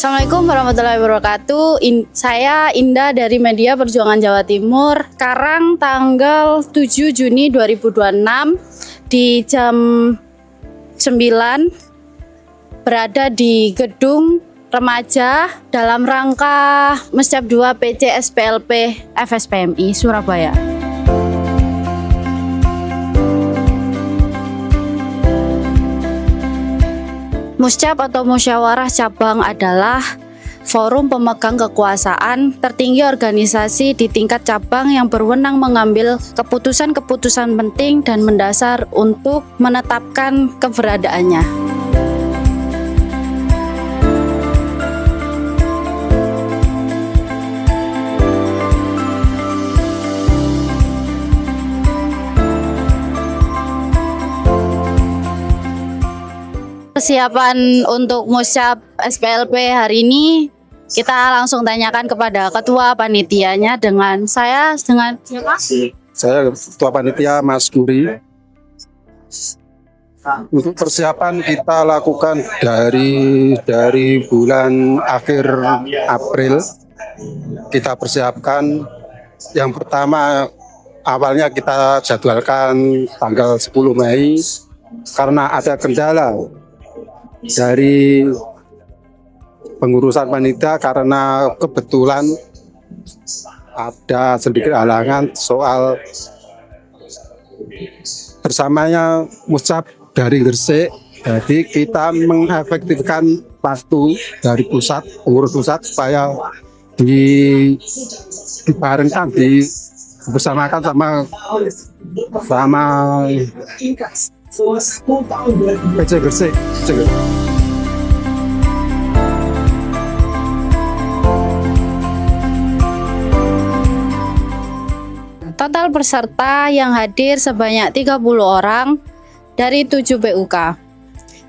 Assalamualaikum warahmatullahi wabarakatuh. Saya Indah dari Media Perjuangan Jawa Timur. Sekarang tanggal 7 Juni 2026 di jam 9 berada di gedung remaja dalam rangka Mescap 2 PC SPLP FSPMI Surabaya. Muscap atau Musyawarah Cabang adalah forum pemegang kekuasaan tertinggi organisasi di tingkat cabang yang berwenang mengambil keputusan-keputusan penting dan mendasar untuk menetapkan keberadaannya. Persiapan untuk Muscap SPLP hari ini kita langsung tanyakan kepada ketua panitianya dengan siapa? Saya ketua panitia Mas Guri. Untuk persiapan kita lakukan dari bulan akhir April. Kita persiapkan yang pertama awalnya kita jadwalkan tanggal 10 Mei karena ada kendala dari pengurusan panitia karena kebetulan ada sedikit halangan soal bersamanya Muscap dari Gresik. Jadi kita mengefektifkan waktu dari pusat, pengurus pusat supaya dibarengkan, bersamakan sama PC Gresik. Total peserta yang hadir sebanyak 30 orang dari 7 PUK.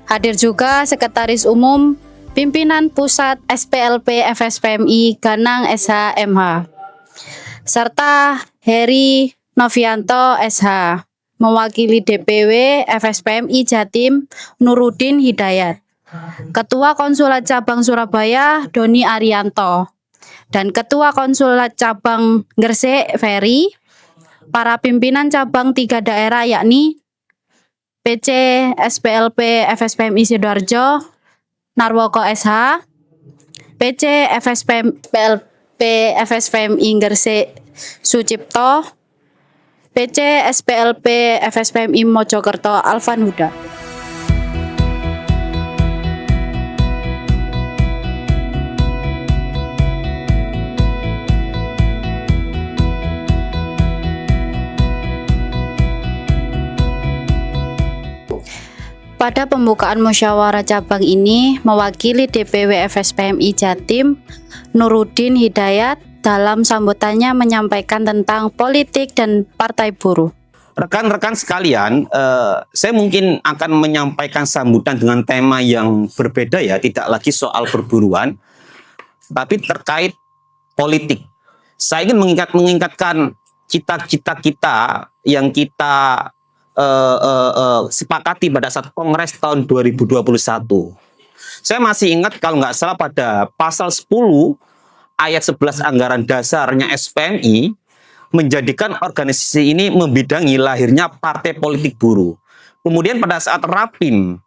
Hadir juga Sekretaris Umum Pimpinan Pusat SPLP FSPMI Ganang SH/MH serta Heri Novianto SH mewakili DPW FSPMI Jatim Nurudin Hidayat, Ketua Konsulat Cabang Surabaya Doni Arianto, dan Ketua Konsulat Cabang Gresik Ferry, para pimpinan cabang 3 daerah yakni PC SPLP FSPMI Sidoarjo Narwoko SH, PC FSPMI Gresik Sucipto, PC SPLP FSPMI Mojokerto Alvan Huda. Pada pembukaan musyawarah cabang ini, mewakili DPW FSPMI Jatim Nurudin Hidayat dalam sambutannya menyampaikan tentang politik dan partai buruh. Rekan-rekan sekalian, saya mungkin akan menyampaikan sambutan dengan tema yang berbeda ya, tidak lagi soal perburuan, tapi terkait politik. Saya ingin mengingatkan cita-cita kita yang kita sepakati pada saat Kongres tahun 2021. Saya masih ingat kalau nggak salah pada pasal 10 ayat 11 anggaran dasarnya SPMI menjadikan organisasi ini membidangi lahirnya partai politik buruh. Kemudian pada saat Rapim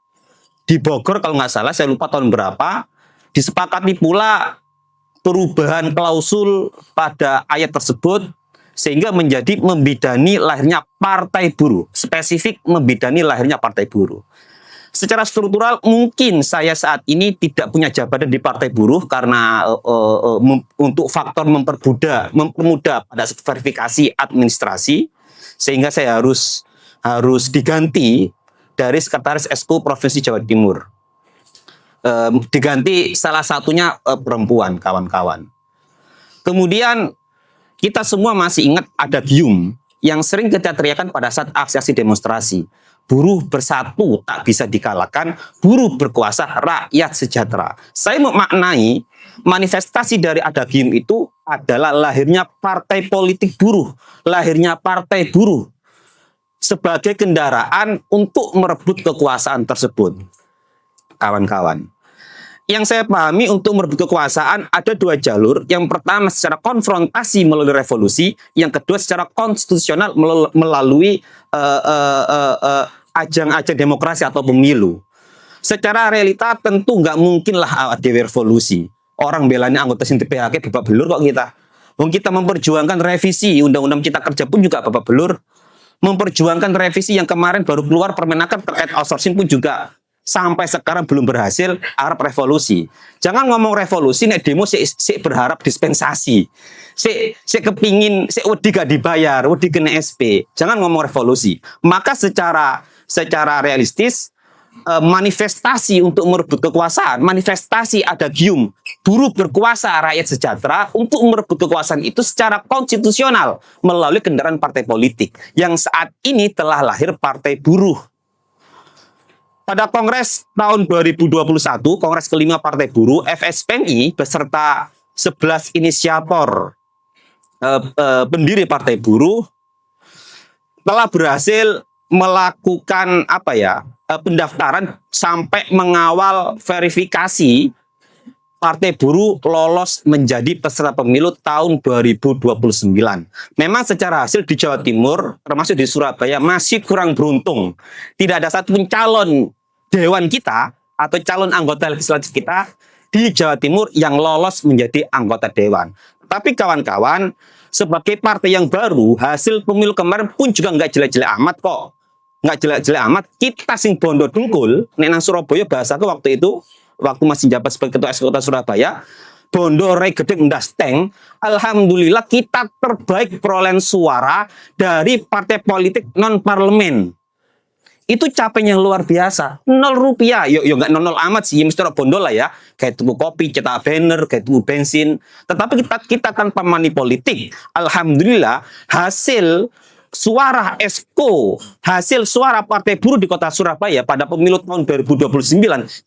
di Bogor kalau nggak salah, saya lupa tahun berapa, disepakati pula perubahan klausul pada ayat tersebut sehingga menjadi membidani lahirnya partai buruh, spesifik membidani lahirnya partai buruh. Secara struktural mungkin saya saat ini tidak punya jabatan di partai buruh karena untuk faktor mempermudah pada verifikasi administrasi, sehingga saya harus diganti dari Sekretaris Exco Provinsi Jawa Timur. Diganti salah satunya perempuan, kawan-kawan. Kemudian kita semua masih ingat ada gium yang sering kita teriakan pada saat aksi-aksi demonstrasi. Buruh bersatu tak bisa dikalahkan, buruh berkuasa, rakyat sejahtera. Saya memaknai manifestasi dari Adagium itu adalah lahirnya partai politik buruh, lahirnya partai buruh sebagai kendaraan untuk merebut kekuasaan tersebut. Kawan-kawan, yang saya pahami untuk merebut kekuasaan ada dua jalur. Yang pertama secara konfrontasi melalui revolusi, yang kedua secara konstitusional melalui ajang-ajang demokrasi atau pemilu. Secara realita tentu nggak mungkin lah ada revolusi. Orang belanya anggota sing PHK babak belur kok kita. Wong kita memperjuangkan revisi Undang-Undang Cipta Kerja pun juga babak belur. Memperjuangkan revisi yang kemarin baru keluar Permenaker terkait outsourcing pun juga sampai sekarang belum berhasil, harap revolusi. Jangan ngomong revolusi, nek demo si berharap dispensasi. Si kepingin, si wedi gak dibayar, wedi kena SP. Jangan ngomong revolusi. Maka secara realistis, manifestasi untuk merebut kekuasaan, manifestasi adagium buruh berkuasa rakyat sejahtera untuk merebut kekuasaan itu secara konstitusional melalui kendaraan partai politik yang saat ini telah lahir Partai Buruh. Pada Kongres tahun 2021, Kongres kelima Partai Buruh, FSPMI beserta 11 inisiator pendiri Partai Buruh telah berhasil melakukan pendaftaran sampai mengawal verifikasi Partai Buruh lolos menjadi peserta pemilu tahun 2029. Memang secara hasil di Jawa Timur, termasuk di Surabaya, masih kurang beruntung. Tidak ada satupun calon dewan kita atau calon anggota legislatif kita di Jawa Timur yang lolos menjadi anggota dewan. Tapi kawan-kawan, sebagai partai yang baru, hasil pemilu kemarin pun juga nggak jelek-jelek amat kok. Nggak jelek-jelek amat. Kita sing bondo dungkul, nek nang Surabaya bahasaku waktu itu, waktu masih jabat sebagai ketua eksekutif Surabaya, bondo rei gede ndasteng, alhamdulillah kita terbaik perolehan suara dari partai politik non-parlemen. Itu capaian yang luar biasa. 0 rupiah. Yo nggak 0 amat sih, mesti bondo lah ya. Kayak tuku kopi, cetak banner, kayak tuku bensin. Tetapi kita tanpa money politik, alhamdulillah hasil suara ESKO, hasil suara Partai Buruh di Kota Surabaya pada pemilu tahun 2029,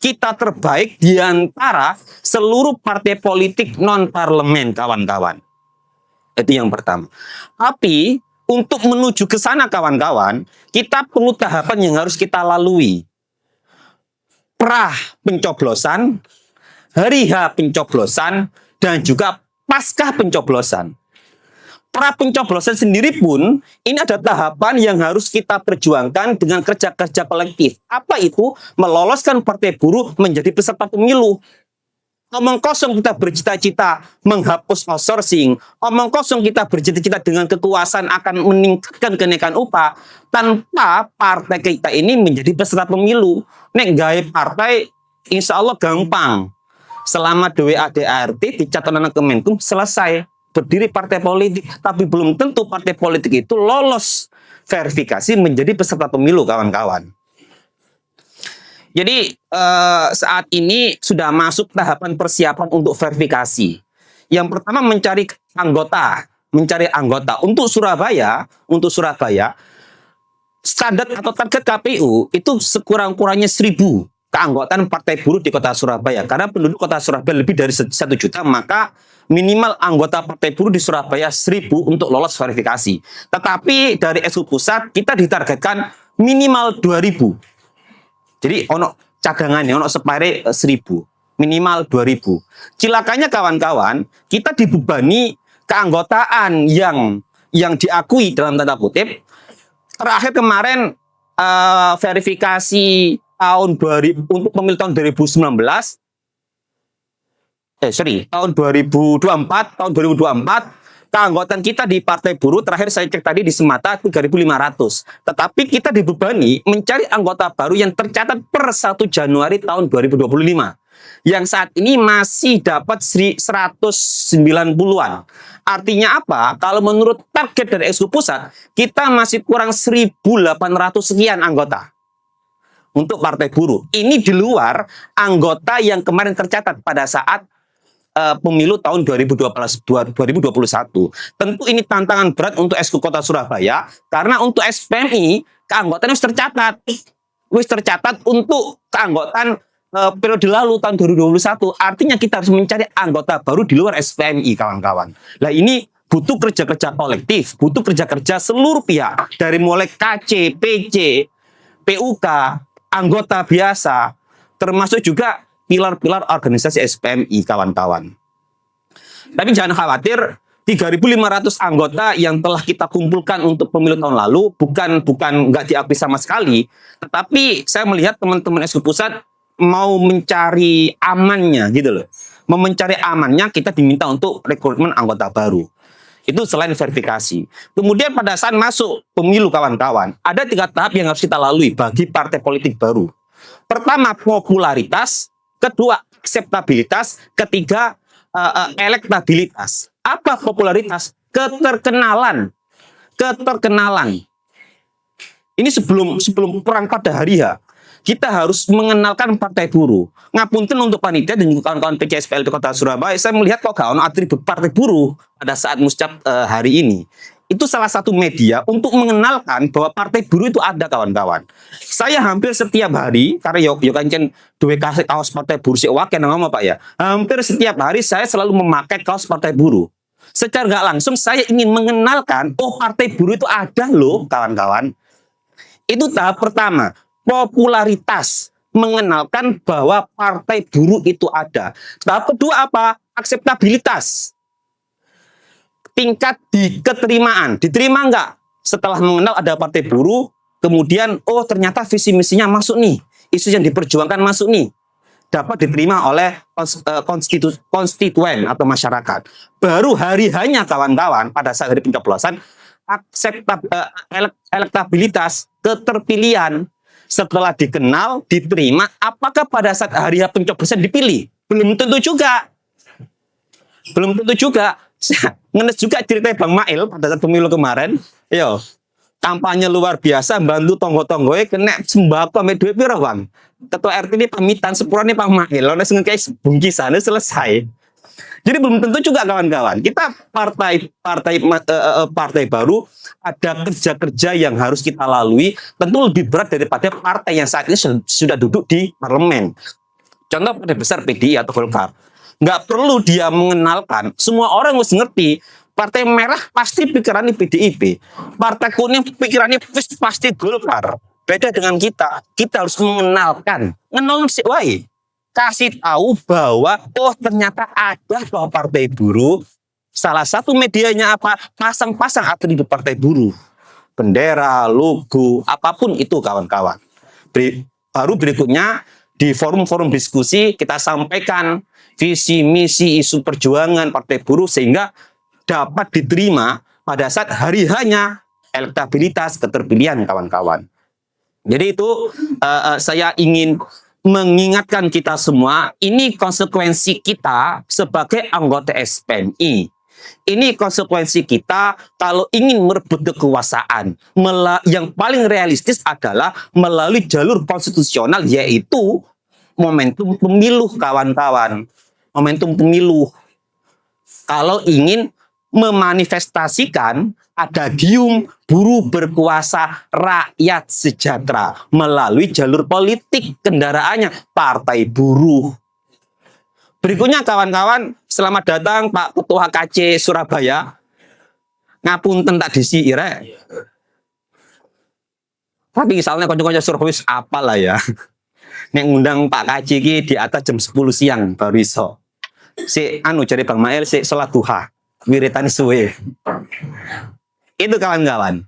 kita terbaik di antara seluruh partai politik non-parlemen, kawan-kawan. Itu yang pertama. Tapi untuk menuju ke sana, kawan-kawan, kita perlu tahapan yang harus kita lalui. Pra pencoblosan, hari H pencoblosan, dan juga pasca pencoblosan. Pra pencoblosan sendiri pun, ini ada tahapan yang harus kita perjuangkan dengan kerja-kerja kolektif. Apa itu? Meloloskan Partai Buruh menjadi peserta pemilu. Omong kosong kita bercita-cita menghapus outsourcing. Omong kosong kita bercita-cita dengan kekuasaan akan meningkatkan kenaikan upah tanpa partai kita ini menjadi peserta pemilu. Nek gawe partai, insya Allah gampang. Selama DWADART dicatat nang Kemenkum selesai berdiri partai politik. Tapi belum tentu partai politik itu lolos verifikasi menjadi peserta pemilu, kawan-kawan. Jadi saat ini sudah masuk tahapan persiapan untuk verifikasi. Yang pertama mencari anggota. Untuk Surabaya, standar atau target KPU itu sekurang-kurangnya 1.000 keanggotaan Partai Buruh di Kota Surabaya. Karena penduduk Kota Surabaya lebih dari 1 juta, maka minimal anggota Partai Buruh di Surabaya 1.000 untuk lolos verifikasi. Tetapi dari SU Pusat kita ditargetkan minimal 2.000. Jadi ono cadangannya, ono separe 1.000, minimal 2.000. Cilakanya kawan-kawan, kita dibebani keanggotaan yang diakui dalam tanda kutip. Terakhir kemarin verifikasi tahun 2000 untuk pemilu tahun 2019. Tahun 2024, keanggotaan kita di Partai Buruh terakhir saya cek tadi di Semata 3.500. Tetapi kita dibebani mencari anggota baru yang tercatat per 1 Januari tahun 2025. Yang saat ini masih dapat 190-an. Artinya apa? Kalau menurut target dari SU Pusat, kita masih kurang 1.800 sekian anggota untuk Partai Buruh. Ini di luar anggota yang kemarin tercatat pada saat pemilu tahun 2021. Tentu ini tantangan berat untuk SK Kota Surabaya karena untuk SPMI keanggotaan wis tercatat untuk keanggotaan periode lalu tahun 2021. Artinya kita harus mencari anggota baru di luar SPMI, kawan-kawan. Nah, ini butuh kerja-kerja kolektif, butuh kerja-kerja seluruh pihak dari mulai KC, PC, PUK, anggota biasa, termasuk juga pilar-pilar organisasi SPMI, kawan-kawan. Tapi jangan khawatir, 3.500 anggota yang telah kita kumpulkan untuk pemilu tahun lalu bukan nggak diakui sama sekali, tetapi saya melihat teman-teman SK Pusat mau mencari amannya gitu loh. Mau mencari amannya, kita diminta untuk rekrutmen anggota baru. Itu selain verifikasi. Kemudian pada saat masuk pemilu, kawan-kawan, ada 3 tahap yang harus kita lalui bagi partai politik baru. Pertama, popularitas. Kedua, akseptabilitas. Ketiga, elektabilitas. Apa popularitas? Keterkenalan. Ini sebelum perang pada hari H, kita harus mengenalkan partai buruh. Ngapunten untuk panitia dan juga kawan-kawan PCSPLP Kota Surabaya, saya melihat kok gak ono atribut partai buruh pada saat muscap hari ini. Itu salah satu media untuk mengenalkan bahwa partai buruh itu ada, kawan-kawan. Saya hampir setiap hari, karena yo kancen duwe kaos partai buruh sik wake nang Pak ya. Hampir setiap hari saya selalu memakai kaos partai buruh. Secara nggak langsung saya ingin mengenalkan, oh partai buruh itu ada loh, kawan-kawan. Itu tahap pertama, popularitas, mengenalkan bahwa partai buruh itu ada. Tahap kedua apa? Akseptabilitas. Tingkat keterimaan, diterima nggak? Setelah mengenal ada partai buruh, kemudian oh ternyata visi misinya masuk nih, isu yang diperjuangkan masuk nih, dapat diterima oleh konstituen atau masyarakat. Baru hari hanya, kawan-kawan, pada saat hari pencoblosan, elektabilitas, keterpilihan, setelah dikenal, diterima, apakah pada saat hari pencoblosan dipilih? Belum tentu juga. Ngenes juga cerita Bang Mail pada saat pemilu kemarin. Yo, kampanye luar biasa, bantu tonggo-tonggoe kena sembako sampai duit piro, Bang. Ketua RT ini pamitan sepurane Pak Mail, ono sing ngekei bungkisan selesai. Jadi belum tentu juga, kawan-kawan. Kita partai baru, ada kerja-kerja yang harus kita lalui, tentu lebih berat daripada partai yang saat ini sudah duduk di parlemen. Contoh partai besar PDI atau Golkar. Nggak perlu dia mengenalkan, semua orang harus ngerti. Partai merah pasti pikirannya PDIP. Partai kuning pikirannya pasti Golkar. Beda dengan kita harus mengenalkan. Ngenalin sih, wae. Kasih tahu bahwa oh ternyata ada bahwa partai buruh. Salah satu medianya apa? Pasang-pasang atribut partai buruh. Bendera, logo, apapun itu, kawan-kawan. Baru berikutnya di forum-forum diskusi kita sampaikan visi misi isu perjuangan partai buruh sehingga dapat diterima pada saat hari hanya elektabilitas, keterpilihan, kawan-kawan. Jadi itu saya ingin mengingatkan kita semua, ini konsekuensi kita sebagai anggota SPMI. Ini konsekuensi kita kalau ingin merebut kekuasaan. Yang paling realistis adalah melalui jalur konstitusional, yaitu momentum pemilu, kawan-kawan. Momentum pemilu. Kalau ingin memanifestasikan adagium buruh berkuasa rakyat sejahtera melalui jalur politik, kendaraannya partai buruh. Berikutnya, kawan-kawan, selamat datang Pak Ketua KC Surabaya. Ngapunten tak disi irek. Tapi misalnya konco-konco Surabaya apalah ya. Nek ngundang Pak KC ki di atas jam 10 siang baru iso. Jadi Bang Mail salat duha. Wiritan suwe. Itu, kawan-kawan.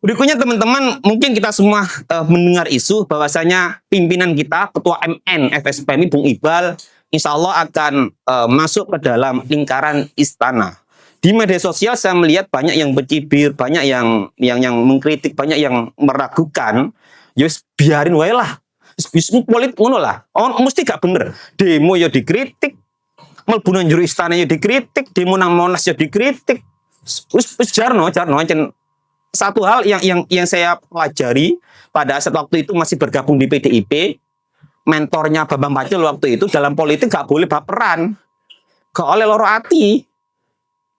Berikutnya, teman-teman, mungkin kita semua mendengar isu bahwasanya pimpinan kita, Ketua MN FSPMI Bung Iqbal, insya Allah akan masuk ke dalam lingkaran istana. Di media sosial saya melihat banyak yang bercibir, banyak yang mengkritik, banyak yang meragukan. Yus biarin wae lah. Bisnis politik ngono lah. Mesti gak bener. Demo ya dikritik, mlebu nang jero istana ya dikritik, demo nang Monas ya dikritik. Wis jarno satu hal yang saya pelajari pada saat waktu itu masih bergabung di PDIP, mentornya Bambang Pacul waktu itu, dalam politik gak boleh baperan, gak oleh loro ati.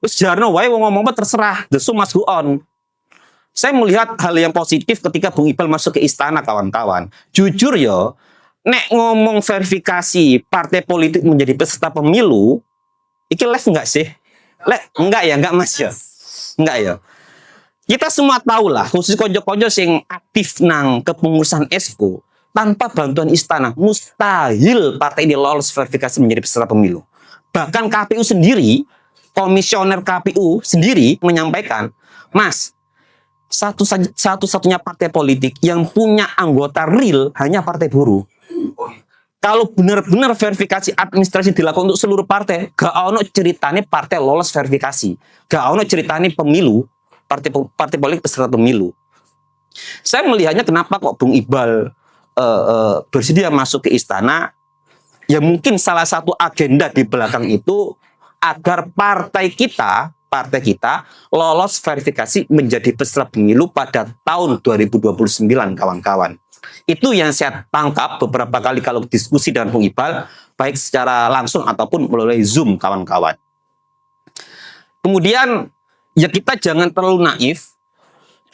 Wis jarno wae wong ngomong apa terserah, the show must go on. Saya melihat hal yang positif ketika Bung Iqbal masuk ke istana, kawan-kawan. Jujur ya, nek ngomong verifikasi partai politik menjadi peserta pemilu, iki live enggak sih? Enggak ya, enggak Mas ya? Enggak ya. Kita semua tahu lah, khusus konco-konco yang aktif nang kepengurusan ESKO, tanpa bantuan istana, mustahil partai ini lolos verifikasi menjadi peserta pemilu. Bahkan KPU sendiri, komisioner KPU sendiri menyampaikan, Mas, satu-satunya partai politik yang punya anggota real hanya Partai Buruh. Kalau benar-benar verifikasi administrasi dilakukan untuk seluruh partai, gak ono ceritanya partai lolos verifikasi. Gak ono ceritanya pemilu, partai politik peserta pemilu. Saya melihatnya kenapa kok Bung Iqbal bersedia masuk ke istana, ya mungkin salah satu agenda di belakang itu agar partai kita lolos verifikasi menjadi peserta pemilu pada tahun 2029, kawan-kawan. Itu yang saya tangkap beberapa kali kalau diskusi dengan Bung Iqbal, baik secara langsung ataupun melalui Zoom, kawan-kawan. Kemudian, ya kita jangan terlalu naif,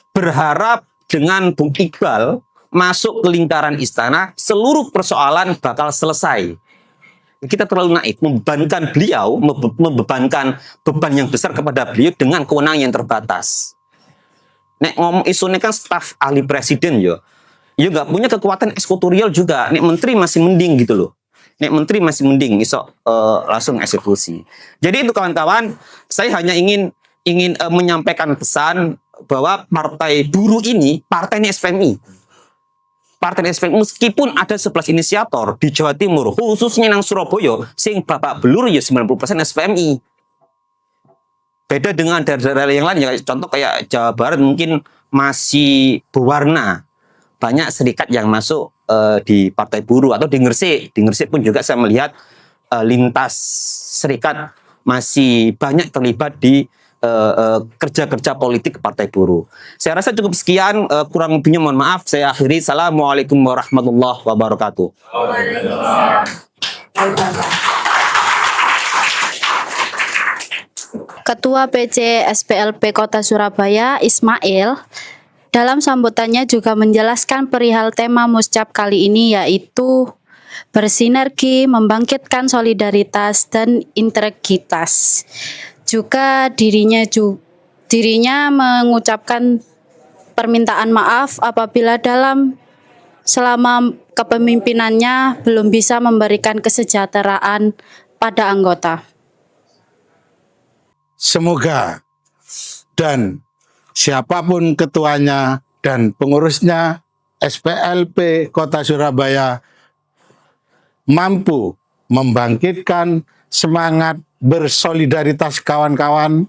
berharap dengan Bung Iqbal masuk ke lingkaran istana, seluruh persoalan bakal selesai. Kita terlalu naif, membebankan beliau, membebankan beban yang besar kepada beliau dengan kewenangan yang terbatas. Nek ngomong isunya kan staf ahli presiden yo. Ya nggak punya kekuatan eksekutorial juga. Nek menteri masih mending gitu loh. Nek menteri masih mending, iso langsung eksekusi. Jadi itu kawan-kawan, saya hanya ingin menyampaikan pesan bahwa Partai Buruh ini partainya SPMI. Partai SPMI meskipun ada 11 inisiator di Jawa Timur, khususnya nang Surabaya, sing babak belur ya 90% SPMI. Beda dengan daerah-daerah yang lain, ya contoh kayak Jawa Barat mungkin masih berwarna. Banyak serikat yang masuk di Partai Buruh atau di Gresik. Di Gresik pun juga saya melihat lintas serikat masih banyak terlibat di kerja-kerja politik Partai Buruh. Saya rasa cukup sekian, kurang lebihnya mohon maaf. Saya akhiri. Assalamualaikum warahmatullahi wabarakatuh. Ketua PC SPLP Kota Surabaya, Ismail, dalam sambutannya juga menjelaskan perihal tema Muscap kali ini, yaitu bersinergi, membangkitkan solidaritas dan integritas. Juga dirinya mengucapkan permintaan maaf apabila selama kepemimpinannya belum bisa memberikan kesejahteraan pada anggota. Semoga dan siapapun ketuanya dan pengurusnya SPLP Kota Surabaya mampu membangkitkan semangat bersolidaritas kawan-kawan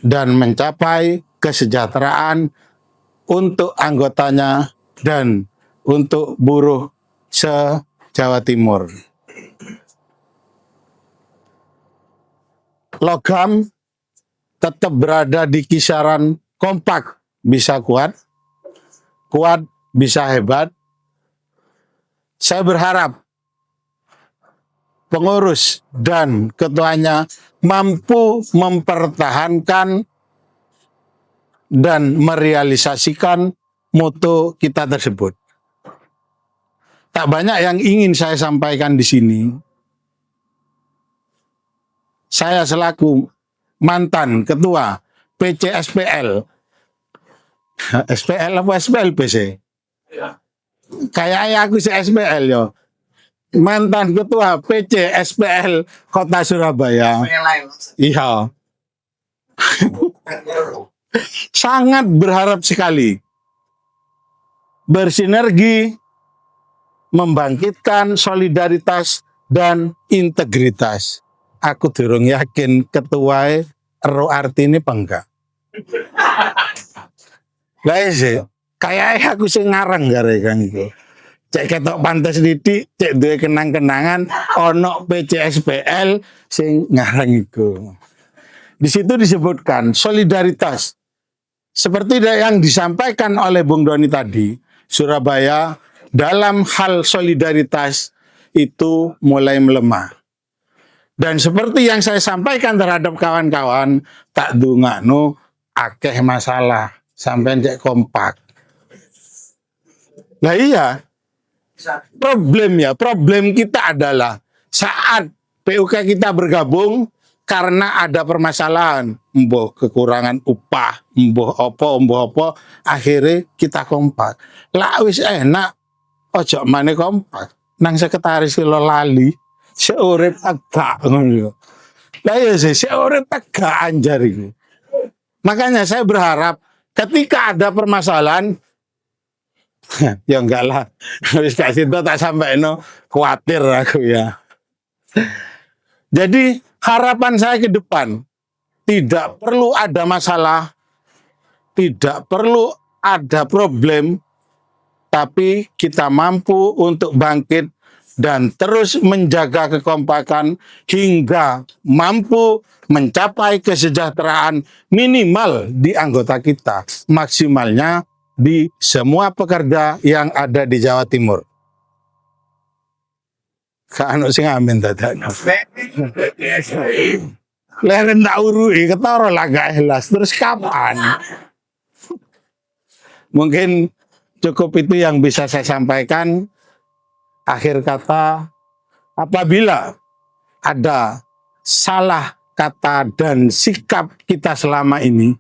dan mencapai kesejahteraan untuk anggotanya dan untuk buruh se-Jawa Timur. Logam tetap berada di kisaran kompak bisa kuat, kuat bisa hebat. Saya berharap pengurus dan ketuanya mampu mempertahankan dan merealisasikan moto kita tersebut. Tak banyak yang ingin saya sampaikan di sini. Saya selaku mantan ketua PCSPL, SPL apa SPLP sih? Kayaknya aku SPL yo. Mantan ketua PCSPL Kota Surabaya. Iya. Sangat berharap sekali bersinergi, membangkitkan solidaritas dan integritas. Aku durung yakin ketua ero artine apa enggak. Lah sih, kayak aku sing ngarang gare kan iku. Cek ketok pantes didik, cek duwe kenang-kenangan ono PCSPL sing ngarang iku. Di situ disebutkan solidaritas. Seperti yang disampaikan oleh Bung Doni tadi, Surabaya dalam hal solidaritas itu mulai melemah. Dan seperti yang saya sampaikan terhadap kawan-kawan, tak dungakno akeh masalah sampai cek kompak. Nah iya, problem kita adalah saat PUK kita bergabung karena ada permasalahan, mbuh kekurangan upah, mbuh opo, akhirnya kita kompak. Lah wis enak ojo mane kompak. Nang sekretaris lo lali, seurip tegak ngono. Lah ya sih, seurip tegak anjar iku. Makanya saya berharap ketika ada permasalahan ya enggak lah. Wis gak situ tak sampaino, kuatir aku ya. Jadi harapan saya ke depan tidak perlu ada masalah, tidak perlu ada problem, tapi kita mampu untuk bangkit dan terus menjaga kekompakan hingga mampu mencapai kesejahteraan minimal di anggota kita, maksimalnya di semua pekerja yang ada di Jawa Timur. Kano sing amin dadakno. Leren tak urui ketara lah gak jelas. Terus kapan? Mungkin cukup itu yang bisa saya sampaikan. Akhir kata, apabila ada salah kata dan sikap kita selama ini,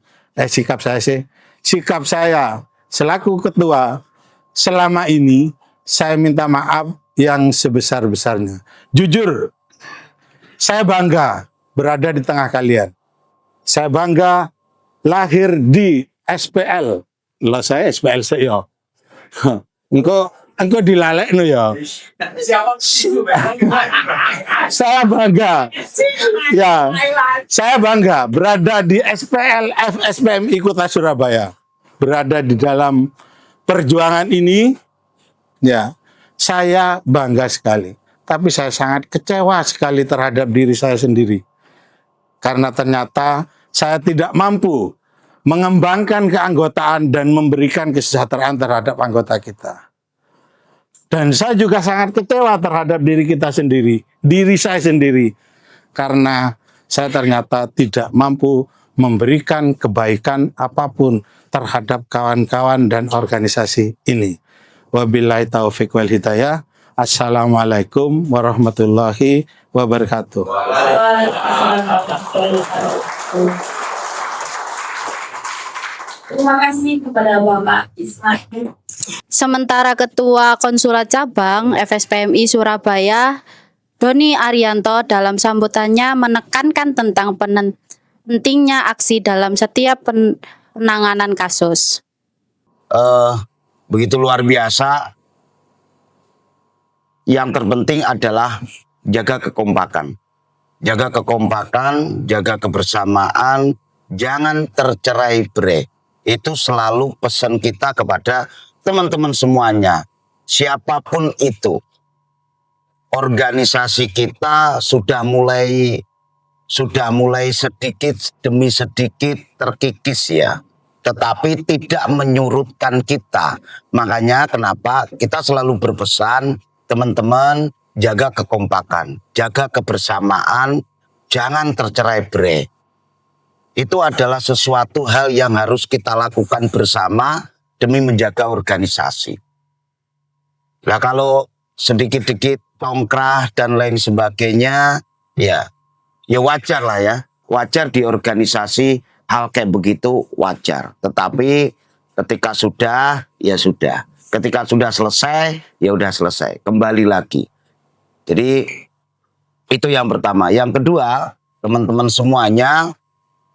sikap saya selaku ketua selama ini, saya minta maaf yang sebesar-besarnya. Jujur, saya bangga berada di tengah kalian. Saya bangga lahir di SPL. Lah saya SPL saya. Engko dilalekno ya. Saya bangga. Ya. Saya bangga berada di SPL FSPMI Kota Surabaya. Berada di dalam perjuangan ini ya. Saya bangga sekali. Tapi saya sangat kecewa sekali terhadap diri saya sendiri. Karena ternyata saya tidak mampu mengembangkan keanggotaan dan memberikan kesejahteraan terhadap anggota kita. Dan saya juga sangat kecewa terhadap diri kita sendiri, diri saya sendiri. Karena saya ternyata tidak mampu memberikan kebaikan apapun terhadap kawan-kawan dan organisasi ini. Wabillahi taufiq wal hidayah. Assalamualaikum warahmatullahi wabarakatuh. Terima kasih kepada Bapak Ismail. Sementara Ketua Konsulat Cabang FSPMI Surabaya, Doni Arianto dalam sambutannya menekankan tentang pentingnya aksi dalam setiap penanganan kasus. Begitu luar biasa. Yang terpenting adalah jaga kekompakan. Jaga kekompakan, jaga kebersamaan, jangan tercerai-berai. Itu selalu pesan kita kepada teman-teman semuanya. Siapapun itu. Organisasi kita sudah mulai sedikit demi sedikit terkikis ya. Tetapi tidak menyurutkan kita. Makanya kenapa kita selalu berpesan, teman-teman jaga kekompakan, jaga kebersamaan, jangan tercerai-berai. Itu adalah sesuatu hal yang harus kita lakukan bersama demi menjaga organisasi. Nah kalau sedikit-sedikit tongkrah dan lain sebagainya, ya wajar lah ya. Wajar di organisasi hal kayak begitu wajar. Tetapi ketika sudah, ya sudah. Ketika sudah selesai, ya udah selesai. Kembali lagi. Jadi itu yang pertama. Yang kedua, teman-teman semuanya,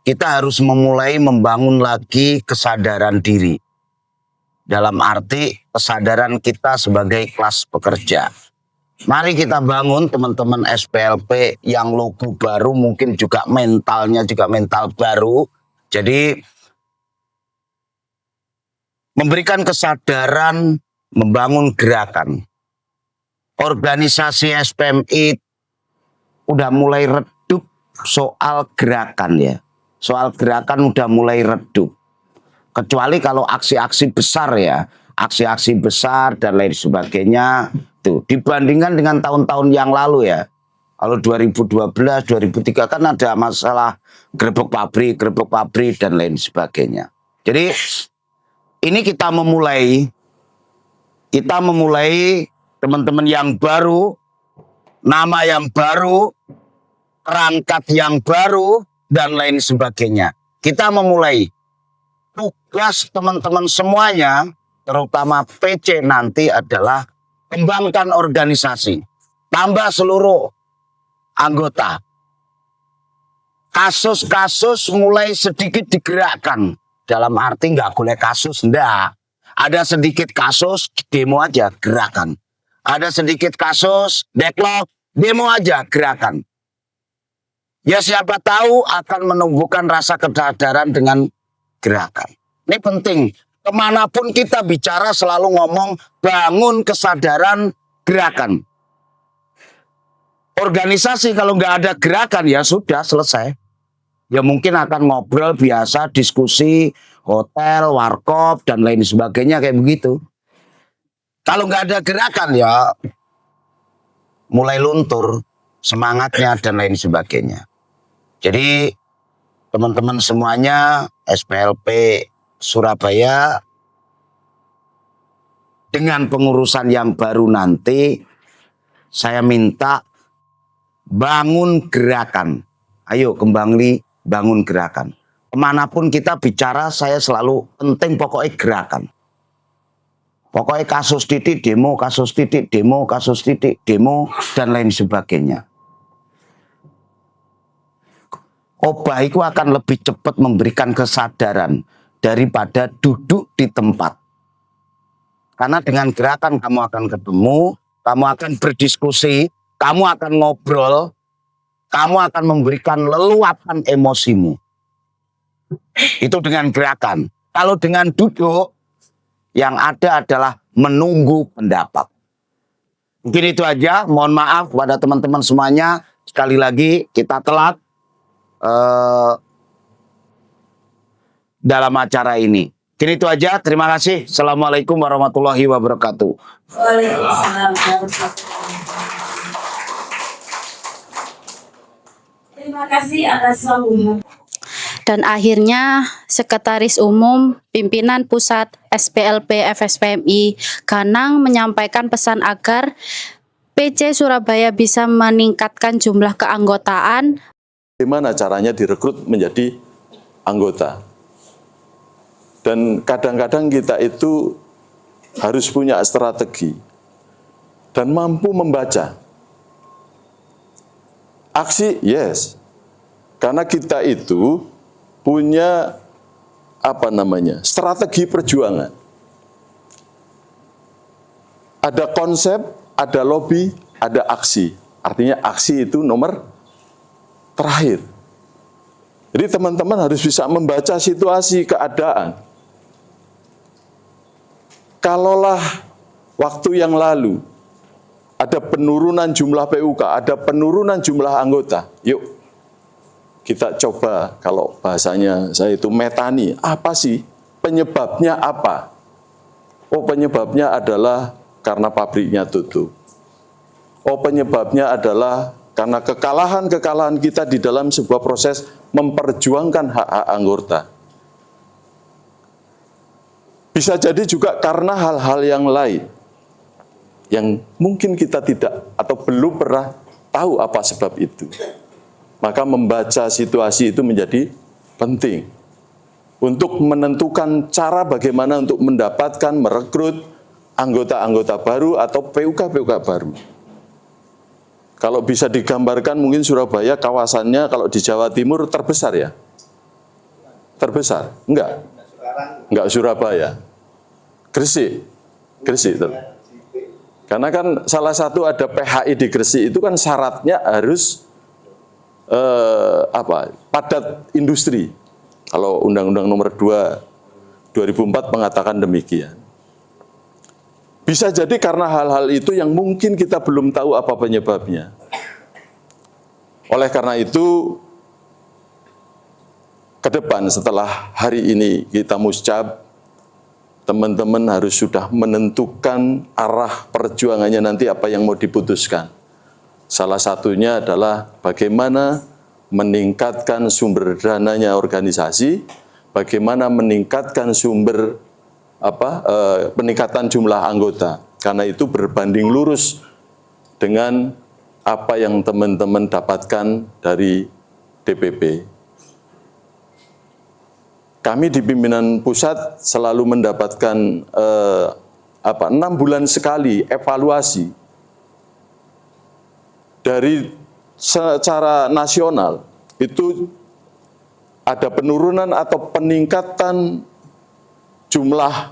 kita harus memulai membangun lagi kesadaran diri. Dalam arti kesadaran kita sebagai kelas pekerja. Mari kita bangun teman-teman SPLP yang logo baru, mungkin juga mentalnya juga mental baru. Jadi memberikan kesadaran, membangun gerakan. Organisasi SPMI udah mulai redup soal gerakan ya. Soal gerakan udah mulai redup. Kecuali kalau aksi-aksi besar ya. Aksi-aksi besar dan lain sebagainya. Tuh, dibandingkan dengan tahun-tahun yang lalu ya. Kalau 2012, 2003 kan ada masalah gerbek pabrik dan lain sebagainya. Jadi ini kita memulai teman-teman yang baru, nama yang baru, perangkat yang baru, dan lain sebagainya. Kita memulai tugas teman-teman semuanya, terutama PC nanti adalah kembangkan organisasi, tambah seluruh anggota. Kasus-kasus mulai sedikit digerakkan. Dalam arti nggak boleh kasus, enggak. Ada sedikit kasus, demo aja, gerakan. Ada sedikit kasus, backlog, demo aja, gerakan. Ya siapa tahu akan menumbuhkan rasa kesadaran dengan gerakan. Ini penting. Kemanapun kita bicara selalu ngomong bangun kesadaran gerakan. Organisasi kalau nggak ada gerakan ya sudah selesai. Ya mungkin akan ngobrol biasa, diskusi, hotel, warkop, dan lain sebagainya kayak begitu. Kalau nggak ada gerakan ya mulai luntur semangatnya dan lain sebagainya. Jadi teman-teman semuanya SPLP Surabaya dengan pengurusan yang baru nanti saya minta bangun gerakan. Ayo kembali bangun gerakan. Kemanapun kita bicara saya selalu penting pokoknya gerakan. Pokoknya kasus titik demo, kasus titik demo, kasus titik demo, dan lain sebagainya. Obah itu akan lebih cepat memberikan kesadaran daripada duduk di tempat. Karena dengan gerakan kamu akan ketemu, kamu akan berdiskusi, kamu akan ngobrol, kamu akan memberikan leluapan emosimu. Itu dengan gerakan. Kalau dengan duduk, yang ada adalah menunggu pendapat. Mungkin itu aja. Mohon maaf kepada teman-teman semuanya. Sekali lagi kita telat dalam acara ini. Mungkin itu aja. Terima kasih. Assalamualaikum warahmatullahi wabarakatuh. Waalaikumsalam warahmatullahi wabarakatuh. Terima kasih atas sambutan. Dan akhirnya Sekretaris Umum Pimpinan Pusat SPLP FSPMI Ganang menyampaikan pesan agar PC Surabaya bisa meningkatkan jumlah keanggotaan. Bagaimana caranya direkrut menjadi anggota. Dan kadang-kadang kita itu harus punya strategi dan mampu membaca. Aksi, yes. Karena kita itu punya strategi perjuangan. Ada konsep, ada lobby, ada aksi. Artinya aksi itu nomor terakhir. Jadi teman-teman harus bisa membaca situasi, keadaan. Kalaulah waktu yang lalu ada penurunan jumlah PUK, ada penurunan jumlah anggota, yuk kita coba, kalau bahasanya saya itu metani, apa sih penyebabnya apa? Oh penyebabnya adalah karena pabriknya tutup. Oh penyebabnya adalah karena kekalahan-kekalahan kita di dalam sebuah proses memperjuangkan hak-hak anggota. Bisa jadi juga karena hal-hal yang lain yang mungkin kita tidak atau belum pernah tahu apa sebab itu. Maka membaca situasi itu menjadi penting untuk menentukan cara bagaimana untuk mendapatkan, merekrut anggota-anggota baru atau PUK-PUK baru. Kalau bisa digambarkan mungkin Surabaya kawasannya kalau di Jawa Timur terbesar ya? Terbesar? Enggak? Enggak Surabaya. Gresik. Gresik. Karena kan salah satu ada PHI di Gresik itu kan syaratnya harus padat industri. Kalau Undang-Undang Nomor 2 2004 mengatakan demikian. Bisa jadi karena hal-hal itu yang mungkin kita belum tahu apa penyebabnya. Oleh karena itu, ke depan setelah hari ini kita muscab, teman-teman harus sudah menentukan arah perjuangannya nanti apa yang mau diputuskan. Salah satunya adalah bagaimana meningkatkan sumber dananya organisasi, bagaimana meningkatkan sumber peningkatan jumlah anggota. Karena itu berbanding lurus dengan apa yang teman-teman dapatkan dari DPP. Kami di pimpinan pusat selalu mendapatkan 6 bulan sekali evaluasi dari secara nasional itu ada penurunan atau peningkatan jumlah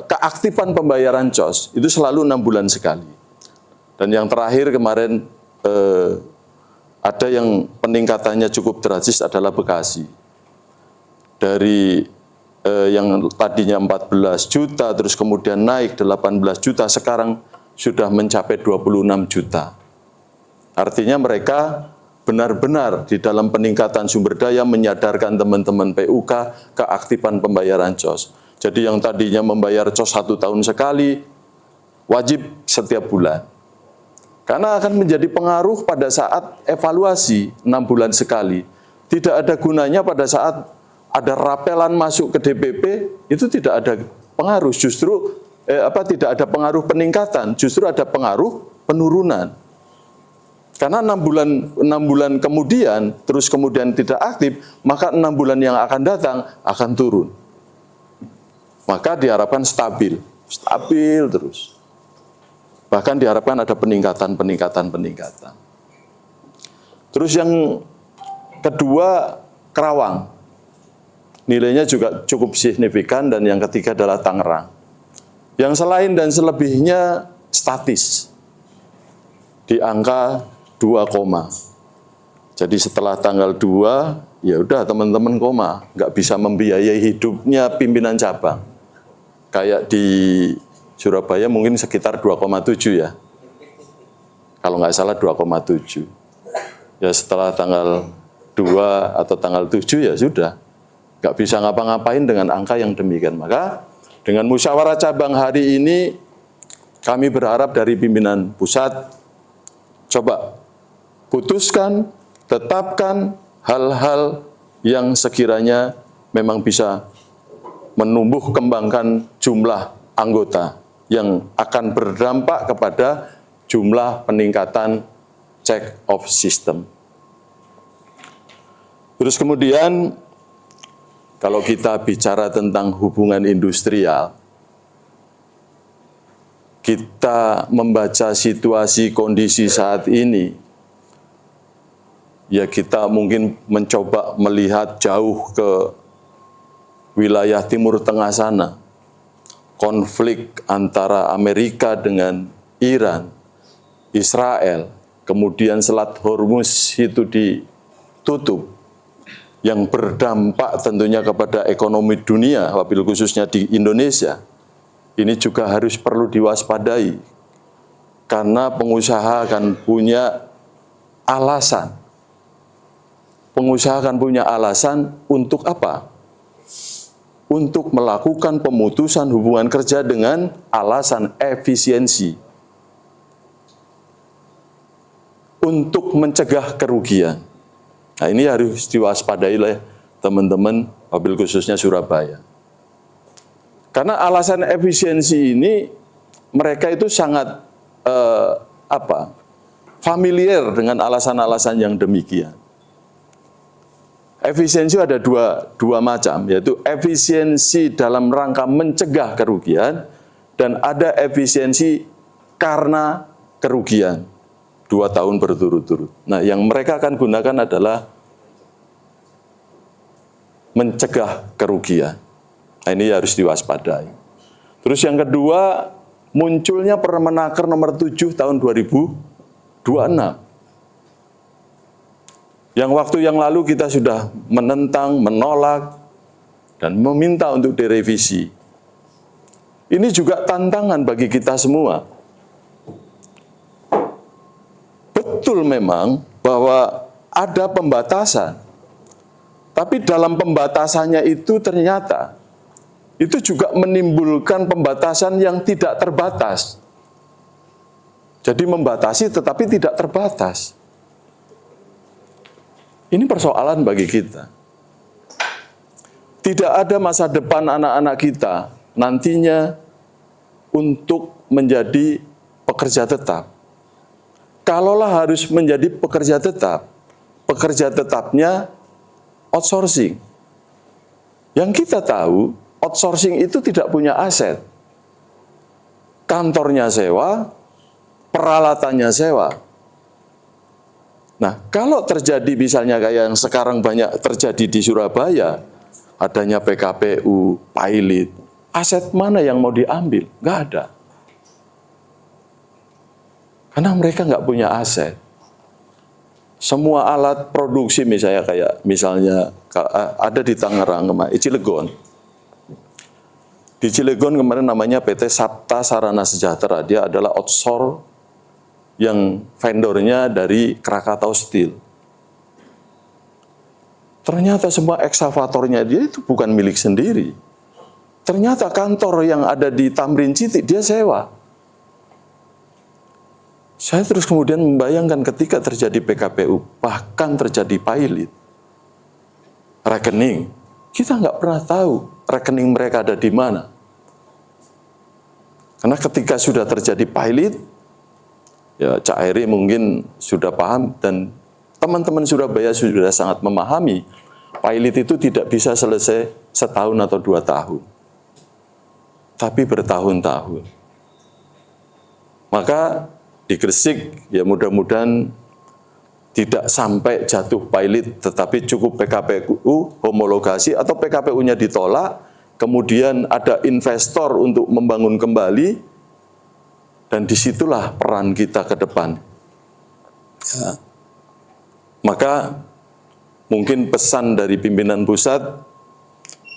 keaktifan pembayaran COS itu selalu 6 bulan sekali. Dan yang terakhir kemarin ada yang peningkatannya cukup drastis adalah Bekasi. Dari yang tadinya 14 juta terus kemudian naik 18 juta, sekarang sudah mencapai 26 juta. Artinya mereka benar-benar di dalam peningkatan sumber daya menyadarkan teman-teman PUK keaktifan pembayaran COS. Jadi yang tadinya membayar COS 1 tahun sekali, wajib setiap bulan. Karena akan menjadi pengaruh pada saat evaluasi 6 bulan sekali. Tidak ada gunanya pada saat ada rapelan masuk ke DPP, itu tidak ada pengaruh, justru tidak ada pengaruh peningkatan, justru ada pengaruh penurunan. Karena 6 bulan kemudian, terus kemudian tidak aktif, maka 6 bulan yang akan datang akan turun. Maka diharapkan stabil terus. Bahkan diharapkan ada peningkatan. Terus yang kedua, Kerawang. Nilainya juga cukup signifikan, dan yang ketiga adalah Tangerang. Yang selain dan selebihnya statis di angka 2, jadi setelah tanggal 2 ya udah teman-teman koma, nggak bisa membiayai hidupnya pimpinan cabang. Kayak di Surabaya mungkin sekitar 2,7 ya, kalau nggak salah 2,7. Ya setelah tanggal 2 atau tanggal 7 ya sudah, nggak bisa ngapa-ngapain dengan angka yang demikian. Maka dengan musyawarah cabang hari ini, kami berharap dari pimpinan pusat, coba putuskan, tetapkan hal-hal yang sekiranya memang bisa menumbuh kembangkan jumlah anggota yang akan berdampak kepada jumlah peningkatan check off system. Terus kemudian, kalau kita bicara tentang hubungan industrial, kita membaca situasi kondisi saat ini, ya kita mungkin mencoba melihat jauh ke wilayah Timur Tengah sana. Konflik antara Amerika dengan Iran, Israel, kemudian Selat Hormuz itu ditutup, yang berdampak tentunya kepada ekonomi dunia, wabil khususnya di Indonesia. Ini juga harus perlu diwaspadai, karena pengusaha akan punya alasan. Pengusaha akan punya alasan untuk apa? Untuk melakukan pemutusan hubungan kerja dengan alasan efisiensi. Untuk mencegah kerugian. Nah, ini harus diwaspadai oleh teman-teman, wabil khususnya Surabaya. Karena alasan efisiensi ini, mereka itu sangat familiar dengan alasan-alasan yang demikian. Efisiensi ada dua macam, yaitu efisiensi dalam rangka mencegah kerugian, dan ada efisiensi karena kerugian. 2 tahun berturut-turut. Nah, yang mereka akan gunakan adalah mencegah kerugian. Nah, ini harus diwaspadai. Terus yang kedua, munculnya Permenaker nomor 7 tahun 2026. Yang waktu yang lalu kita sudah menentang, menolak, dan meminta untuk direvisi. Ini juga tantangan bagi kita semua. Betul memang bahwa ada pembatasan, tapi dalam pembatasannya itu ternyata itu juga menimbulkan pembatasan yang tidak terbatas. Jadi membatasi tetapi tidak terbatas. Ini persoalan bagi kita. Tidak ada masa depan anak-anak kita nantinya untuk menjadi pekerja tetap. Kalaulah harus menjadi pekerja tetapnya outsourcing. Yang kita tahu, outsourcing itu tidak punya aset. kantornya sewa, peralatannya sewa. Nah, kalau terjadi misalnya kayak yang sekarang banyak terjadi di Surabaya, adanya PKPU, pilot, aset mana yang mau diambil? Nggak ada. Karena mereka nggak punya aset. Semua alat produksi misalnya ada di Tangerang, di Cilegon. Di Cilegon kemarin namanya PT Sabta Sarana Sejahtera. Dia adalah outsource yang vendornya dari Krakatau Steel. Ternyata semua eksavatornya dia itu bukan milik sendiri. Ternyata kantor yang ada di Tamrin Citi dia sewa. Saya terus kemudian membayangkan ketika terjadi PKPU, bahkan terjadi pilot, rekening, kita nggak pernah tahu rekening mereka ada di mana. Karena ketika sudah terjadi pilot, ya Cak Heri mungkin sudah paham dan teman-teman Surabaya sudah sangat memahami, pilot itu tidak bisa selesai setahun atau 2 tahun, tapi bertahun-tahun. Maka di Gresik ya mudah-mudahan tidak sampai jatuh pilot, tetapi cukup PKPU homologasi atau PKPU-nya ditolak, kemudian ada investor untuk membangun kembali, dan disitulah peran kita ke depan. Ya. Maka mungkin pesan dari pimpinan pusat,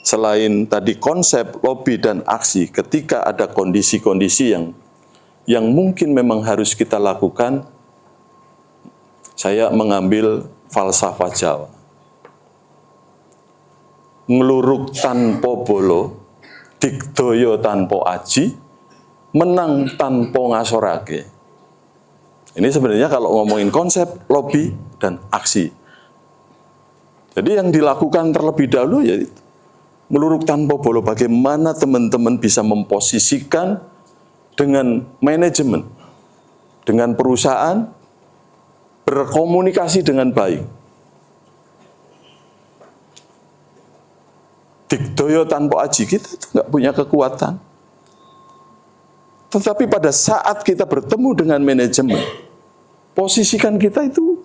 selain tadi konsep lobby dan aksi, ketika ada kondisi-kondisi yang mungkin memang harus kita lakukan, saya mengambil falsafah Jawa. Ngeluruk tanpa bolo, digdoyo tanpa aji, menang tanpa ngasorake. Ini sebenarnya kalau ngomongin konsep lobby dan aksi. Jadi yang dilakukan terlebih dahulu ya meluruk tanpa bolo, bagaimana teman-teman bisa memposisikan dengan manajemen, dengan perusahaan, berkomunikasi dengan baik. Digdoyo tanpa aji, kita itu nggak punya kekuatan. Tetapi pada saat kita bertemu dengan manajemen, posisikan kita itu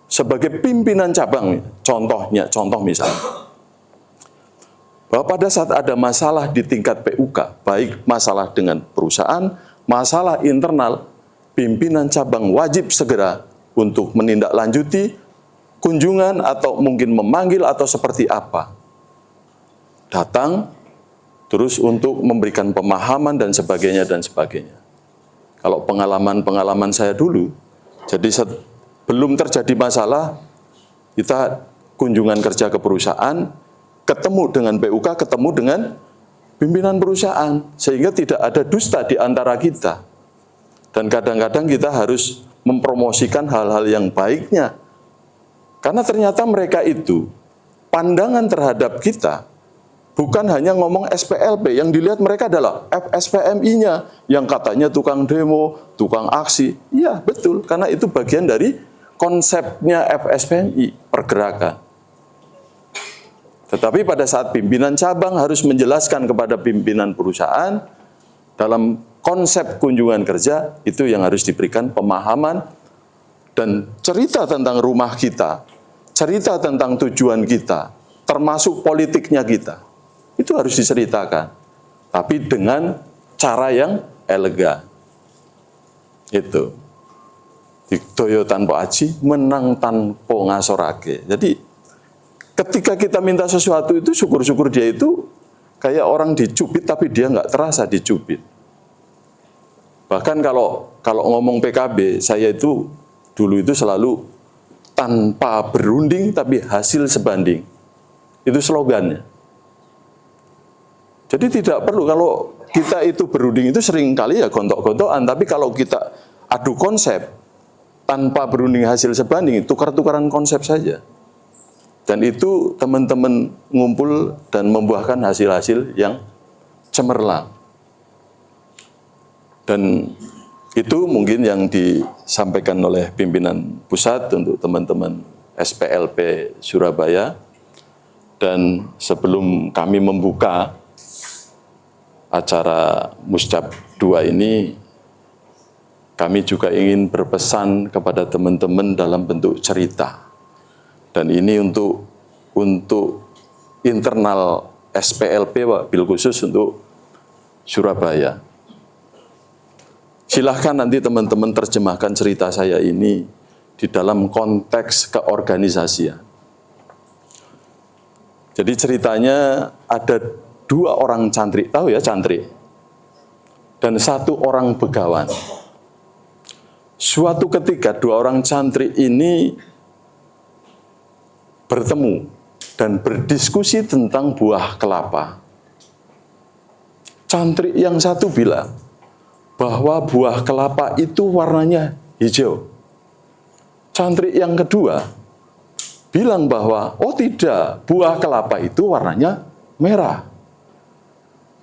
sebagai pimpinan cabang. Contoh misalnya, bahwa pada saat ada masalah di tingkat PUK, baik masalah dengan perusahaan, masalah internal, pimpinan cabang wajib segera untuk menindaklanjuti kunjungan atau mungkin memanggil atau seperti apa. Datang, terus untuk memberikan pemahaman dan sebagainya dan sebagainya. Kalau pengalaman saya dulu, jadi belum terjadi masalah, kita kunjungan kerja ke perusahaan, ketemu dengan PUK, ketemu dengan pimpinan perusahaan, sehingga tidak ada dusta di antara kita. Dan kadang-kadang kita harus mempromosikan hal-hal yang baiknya. Karena ternyata mereka itu, pandangan terhadap kita, bukan hanya ngomong SPLP, yang dilihat mereka adalah FSPMI-nya, yang katanya tukang demo, tukang aksi. Iya, betul, karena itu bagian dari konsepnya FSPMI, pergerakan. Tetapi pada saat pimpinan cabang harus menjelaskan kepada pimpinan perusahaan, dalam konsep kunjungan kerja, itu yang harus diberikan pemahaman, dan cerita tentang rumah kita, cerita tentang tujuan kita, termasuk politiknya kita, itu harus diceritakan. Tapi dengan cara yang elegan. Itu. Digdoyo tanpa aji, menang tanpa ngasorake. Jadi, ketika kita minta sesuatu itu, syukur-syukur dia itu kayak orang dicubit, tapi dia nggak terasa dicubit. Bahkan kalau ngomong PKB, saya itu dulu itu selalu tanpa berunding, tapi hasil sebanding. Itu slogannya. Jadi tidak perlu, kalau kita itu berunding itu sering kali ya gontok-gontokan, tapi kalau kita adu konsep, tanpa berunding hasil sebanding, tukar-tukaran konsep saja. Dan itu teman-teman ngumpul dan membuahkan hasil-hasil yang cemerlang. Dan itu mungkin yang disampaikan oleh pimpinan pusat untuk teman-teman SPLP Surabaya. Dan sebelum kami membuka acara Muscap 2 ini, kami juga ingin berpesan kepada teman-teman dalam bentuk cerita. Dan ini untuk internal SPLP, Wabil khusus untuk Surabaya. Silahkan nanti teman-teman terjemahkan cerita saya ini di dalam konteks keorganisasian. Jadi ceritanya ada 2 orang cantrik, tahu ya cantrik, dan 1 orang begawan. Suatu ketika 2 orang cantrik ini bertemu dan berdiskusi tentang buah kelapa. Cantrik yang satu bilang bahwa buah kelapa itu warnanya hijau. Cantrik yang kedua bilang bahwa, oh tidak, buah kelapa itu warnanya merah.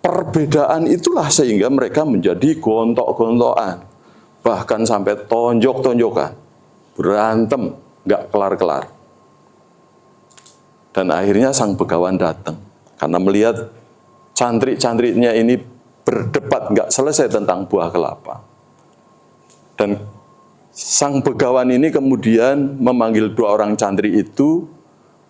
Perbedaan itulah sehingga mereka menjadi gontok-gontokan, bahkan sampai tonjok-tonjokan, berantem, nggak kelar-kelar. Dan akhirnya sang begawan datang, karena melihat cantrik-cantriknya ini berdebat nggak selesai tentang buah kelapa. Dan sang begawan ini kemudian memanggil 2 orang cantrik itu,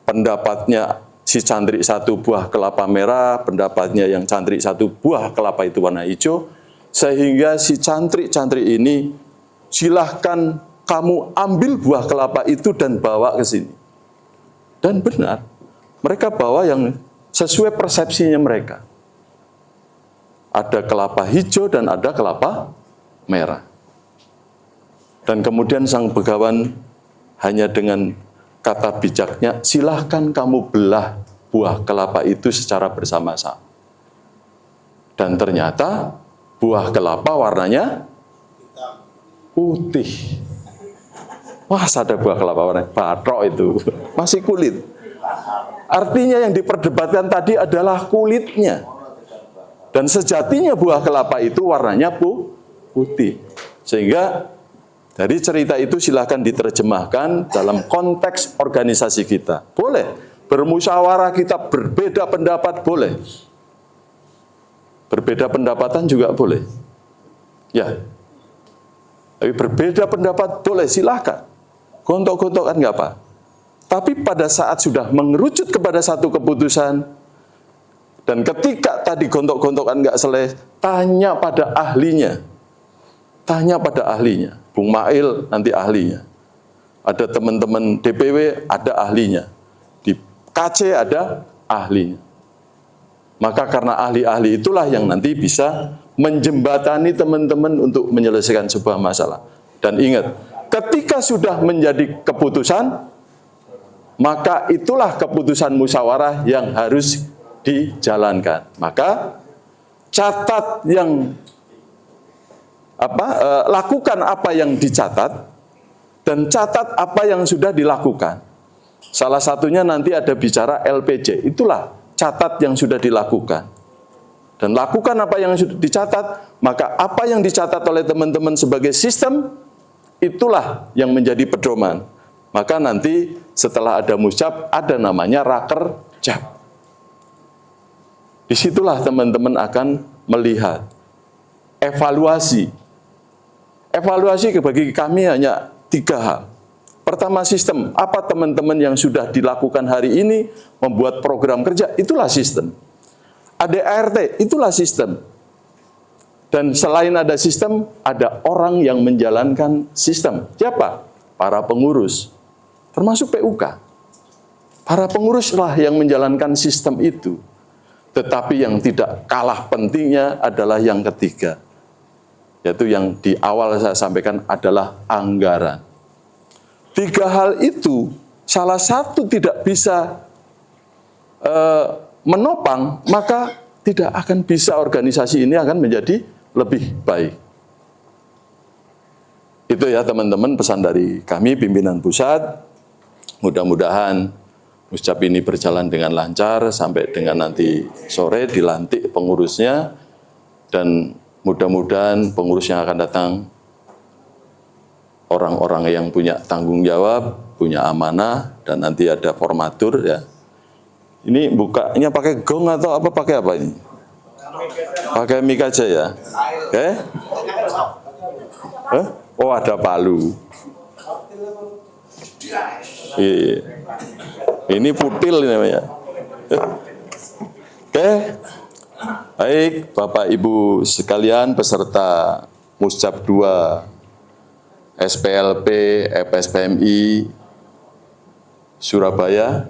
pendapatnya si cantrik 1 buah kelapa merah, pendapatnya yang cantrik 1 buah kelapa itu warna hijau, sehingga si cantrik-cantrik ini, silahkan kamu ambil buah kelapa itu dan bawa ke sini. Dan benar, mereka bawa yang sesuai persepsinya mereka. Ada kelapa hijau dan ada kelapa merah. Dan kemudian sang begawan hanya dengan kata bijaknya, silahkan kamu belah buah kelapa itu secara bersama-sama. Dan ternyata buah kelapa warnanya putih. Wah, ada buah kelapa warna batrok itu, masih kulit. Artinya yang diperdebatkan tadi adalah kulitnya. Dan sejatinya buah kelapa itu warnanya putih. Sehingga dari cerita itu silahkan diterjemahkan dalam konteks organisasi kita. Boleh, bermusyawarah kita berbeda pendapat boleh. Berbeda pendapatan juga boleh. Ya, tapi berbeda pendapat boleh, silahkan. Gontok-gontokan nggak apa. Tapi pada saat sudah mengerucut kepada satu keputusan, dan ketika tadi gontok-gontokan nggak selesai, tanya pada ahlinya. Tanya pada ahlinya. Bung Mail nanti ahlinya. Ada teman-teman DPW, ada ahlinya. Di KC ada ahlinya. Maka karena ahli-ahli itulah yang nanti bisa menjembatani teman-teman untuk menyelesaikan sebuah masalah. Dan ingat, ketika sudah menjadi keputusan, maka itulah keputusan musyawarah yang harus dijalankan. Maka catat yang lakukan apa yang dicatat dan catat apa yang sudah dilakukan. Salah satunya nanti ada bicara LPJ, itulah catat yang sudah dilakukan. Dan lakukan apa yang sudah dicatat, maka apa yang dicatat oleh teman-teman sebagai sistem, itulah yang menjadi pedoman. Maka nanti setelah ada muscap, ada namanya rakercap. Disitulah teman-teman akan melihat evaluasi. Evaluasi bagi kami hanya 3 hal. Pertama, sistem. Apa teman-teman yang sudah dilakukan hari ini, membuat program kerja, itulah sistem. Ada ART, itulah sistem. Dan selain ada sistem, ada orang yang menjalankan sistem. Siapa? Para pengurus, termasuk PUK. Para penguruslah yang menjalankan sistem itu. Tetapi yang tidak kalah pentingnya adalah yang ketiga, yaitu yang di awal saya sampaikan adalah anggaran. 3 hal itu, salah satu tidak bisa menopang, maka tidak akan bisa organisasi ini akan menjadi lebih baik. Itu ya teman-teman pesan dari kami pimpinan pusat. Mudah-mudahan muscap ini berjalan dengan lancar sampai dengan nanti sore dilantik pengurusnya, dan mudah-mudahan pengurus yang akan datang orang-orang yang punya tanggung jawab, punya amanah, dan nanti ada formatur ya. Ini bukanya pakai gong atau apa, pakai apa ini? Pakai mic aja ya. Oke? Hah? Oh, ada palu. Iya. Ini putil namanya. Oke. Baik, Bapak Ibu sekalian peserta Muscap 2 SPLP FSPMI Surabaya,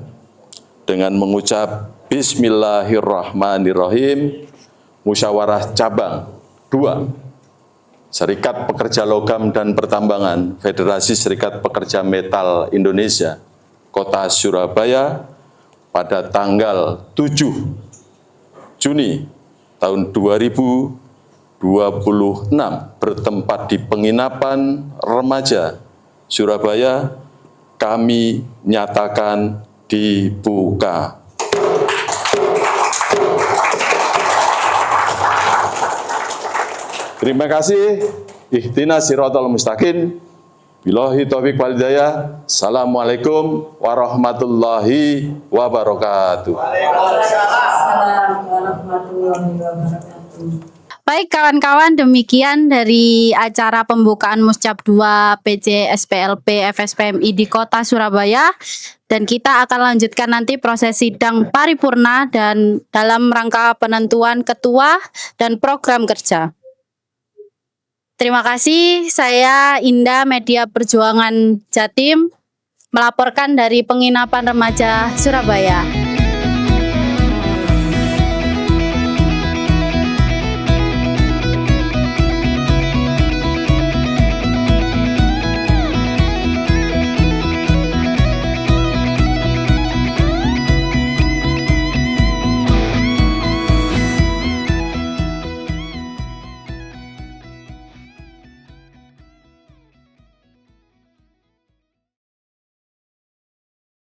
dengan mengucap Bismillahirrahmanirrahim, Musyawarah Cabang 2 Serikat Pekerja Logam dan Pertambangan Federasi Serikat Pekerja Metal Indonesia Kota Surabaya pada tanggal 7 Juni tahun 2026 bertempat di penginapan remaja Surabaya, kami nyatakan dibuka. Terima kasih. Ihdinas siratal mustaqim. Billahi taufiq wal hidayah. Assalamualaikum warahmatullahi wabarakatuh. Waalaikumsalam warahmatullahi wabarakatuh. Baik kawan-kawan, demikian dari acara pembukaan Muscap 2 PC SPLP FSPMI di Kota Surabaya, dan kita akan lanjutkan nanti proses sidang paripurna dan dalam rangka penentuan ketua dan program kerja. Terima kasih, saya Indah Media Perjuangan Jatim melaporkan dari penginapan remaja Surabaya.